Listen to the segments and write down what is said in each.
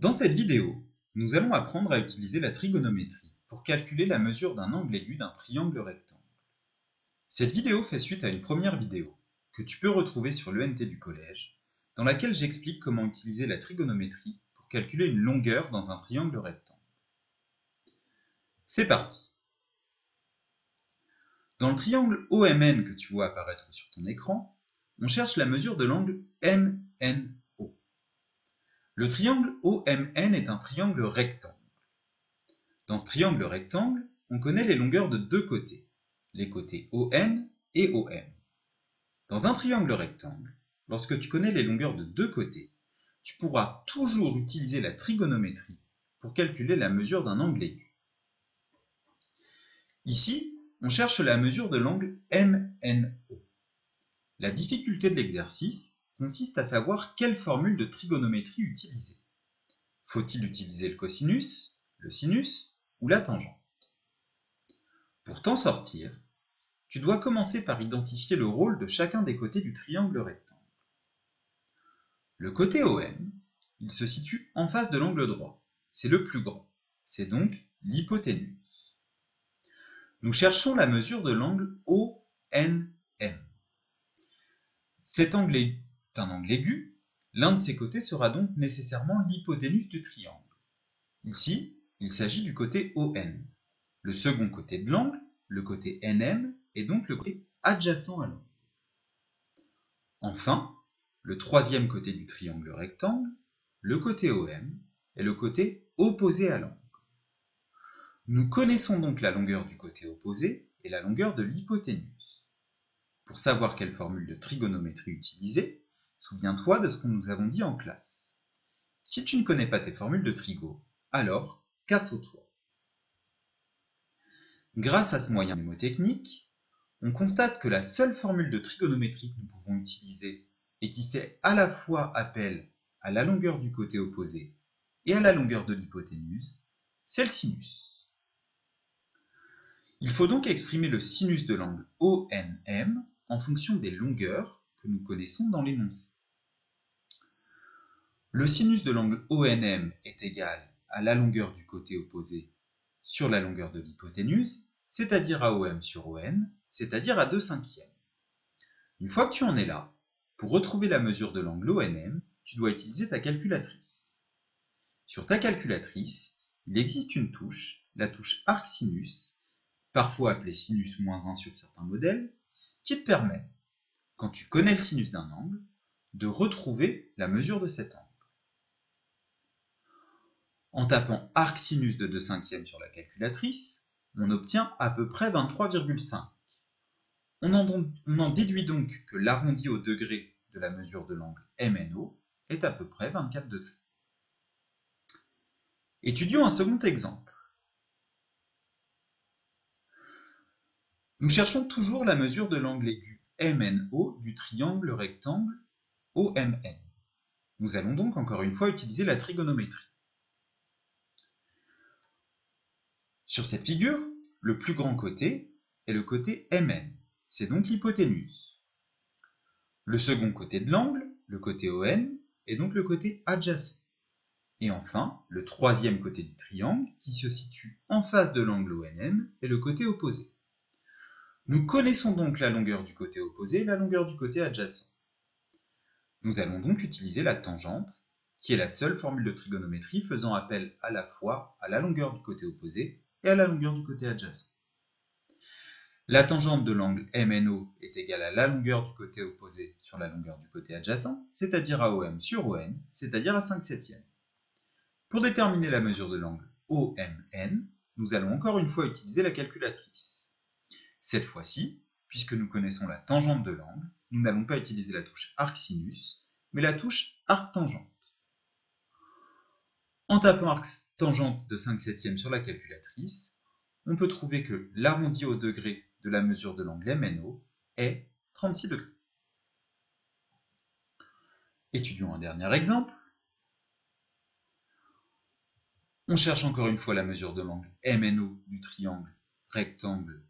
Dans cette vidéo, nous allons apprendre à utiliser la trigonométrie pour calculer la mesure d'un angle aigu d'un triangle rectangle. Cette vidéo fait suite à une première vidéo que tu peux retrouver sur l'ENT du collège, dans laquelle j'explique comment utiliser la trigonométrie pour calculer une longueur dans un triangle rectangle. C'est parti! Dans le triangle OMN que tu vois apparaître sur ton écran, on cherche la mesure de l'angle MNO. Le triangle OMN est un triangle rectangle. Dans ce triangle rectangle, on connaît les longueurs de deux côtés, les côtés ON et OM. Dans un triangle rectangle, lorsque tu connais les longueurs de deux côtés, tu pourras toujours utiliser la trigonométrie pour calculer la mesure d'un angle aigu. Ici, on cherche la mesure de l'angle MNO. La difficulté de l'exercice consiste à savoir quelle formule de trigonométrie utiliser. Faut-il utiliser le cosinus, le sinus ou la tangente? Pour t'en sortir, tu dois commencer par identifier le rôle de chacun des côtés du triangle rectangle. Le côté OM, il se situe en face de l'angle droit. C'est le plus grand. C'est donc l'hypoténuse. Nous cherchons la mesure de l'angle ONM. Cet angle est un angle aigu. L'un de ses côtés sera donc nécessairement l'hypoténuse du triangle. Ici, il s'agit du côté ON. Le second côté de l'angle, le côté NM, est donc le côté adjacent à l'angle. Enfin, le troisième côté du triangle rectangle, le côté OM, est le côté opposé à l'angle. Nous connaissons donc la longueur du côté opposé et la longueur de l'hypoténuse. Pour savoir quelle formule de trigonométrie utiliser, souviens-toi de ce que nous avons dit en classe. Si tu ne connais pas tes formules de trigo, alors casse-toi. Grâce à ce moyen mnémotechnique, on constate que la seule formule de trigonométrie que nous pouvons utiliser et qui fait à la fois appel à la longueur du côté opposé et à la longueur de l'hypoténuse, c'est le sinus. Il faut donc exprimer le sinus de l'angle ONM en fonction des longueurs que nous connaissons dans l'énoncé. Le sinus de l'angle ONM est égal à la longueur du côté opposé sur la longueur de l'hypoténuse, c'est-à-dire à OM sur ON, c'est-à-dire à 2/5. Une fois que tu en es là, pour retrouver la mesure de l'angle ONM, tu dois utiliser ta calculatrice. Sur ta calculatrice, il existe une touche, la touche arcsinus, parfois appelée sinus -1 sur certains modèles, qui te permet, quand tu connais le sinus d'un angle, de retrouver la mesure de cet angle. En tapant arcsinus de 2/5 sur la calculatrice, on obtient à peu près 23,5. On en déduit donc que l'arrondi au degré de la mesure de l'angle MNO est à peu près 24 degrés. Étudions un second exemple. Nous cherchons toujours la mesure de l'angle aigu MNO du triangle rectangle OMN. Nous allons donc encore une fois utiliser la trigonométrie. Sur cette figure, le plus grand côté est le côté MN, c'est donc l'hypoténuse. Le second côté de l'angle, le côté ON, est donc le côté adjacent. Et enfin, le troisième côté du triangle, qui se situe en face de l'angle ONM, est le côté opposé. Nous connaissons donc la longueur du côté opposé et la longueur du côté adjacent. Nous allons donc utiliser la tangente, qui est la seule formule de trigonométrie faisant appel à la fois à la longueur du côté opposé et à la longueur du côté adjacent. La tangente de l'angle MNO est égale à la longueur du côté opposé sur la longueur du côté adjacent, c'est-à-dire à OM sur ON, c'est-à-dire à 5/7. Pour déterminer la mesure de l'angle OMN, nous allons encore une fois utiliser la calculatrice. Cette fois-ci, puisque nous connaissons la tangente de l'angle, nous n'allons pas utiliser la touche arcsinus, mais la touche arctangente. En tapant arctangente de 5/7 sur la calculatrice, on peut trouver que l'arrondi au degré de la mesure de l'angle MNO est 36 degrés. Étudions un dernier exemple. On cherche encore une fois la mesure de l'angle MNO du triangle rectangle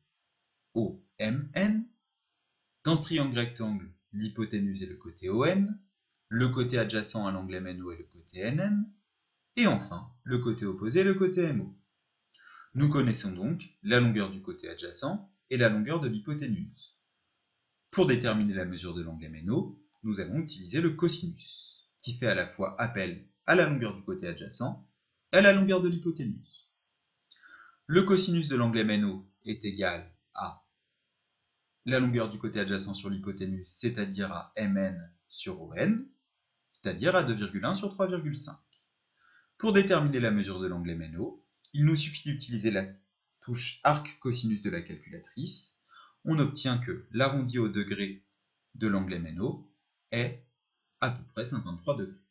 OMN. Dans ce triangle rectangle, l'hypoténuse est le côté ON, le côté adjacent à l'angle MNO est le côté NM. Et enfin, le côté opposé, le côté MO. Nous connaissons donc la longueur du côté adjacent et la longueur de l'hypoténuse. Pour déterminer la mesure de l'angle MNO, nous allons utiliser le cosinus, qui fait à la fois appel à la longueur du côté adjacent et à la longueur de l'hypoténuse. Le cosinus de l'angle MNO est égal à la longueur du côté adjacent sur l'hypoténuse, c'est-à-dire à Mn sur ON, c'est-à-dire à 2,1 sur 3,5. Pour déterminer la mesure de l'angle MNO, il nous suffit d'utiliser la touche arc cosinus de la calculatrice. On obtient que l'arrondi au degré de l'angle MNO est à peu près 53 degrés.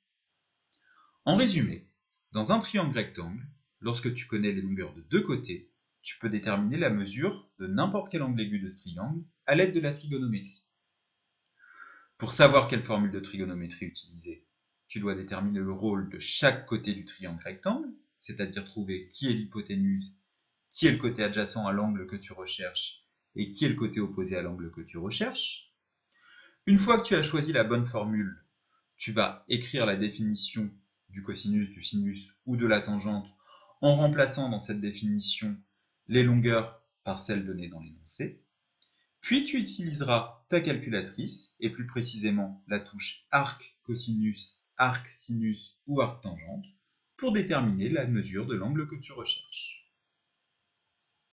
En résumé, dans un triangle rectangle, lorsque tu connais les longueurs de deux côtés, tu peux déterminer la mesure de n'importe quel angle aigu de ce triangle à l'aide de la trigonométrie. Pour savoir quelle formule de trigonométrie utiliser, tu dois déterminer le rôle de chaque côté du triangle rectangle, c'est-à-dire trouver qui est l'hypoténuse, qui est le côté adjacent à l'angle que tu recherches et qui est le côté opposé à l'angle que tu recherches. Une fois que tu as choisi la bonne formule, tu vas écrire la définition du cosinus, du sinus ou de la tangente en remplaçant dans cette définition les longueurs par celles données dans l'énoncé. Puis tu utiliseras ta calculatrice, et plus précisément la touche arc cosinus, arc sinus ou arc tangente, pour déterminer la mesure de l'angle que tu recherches.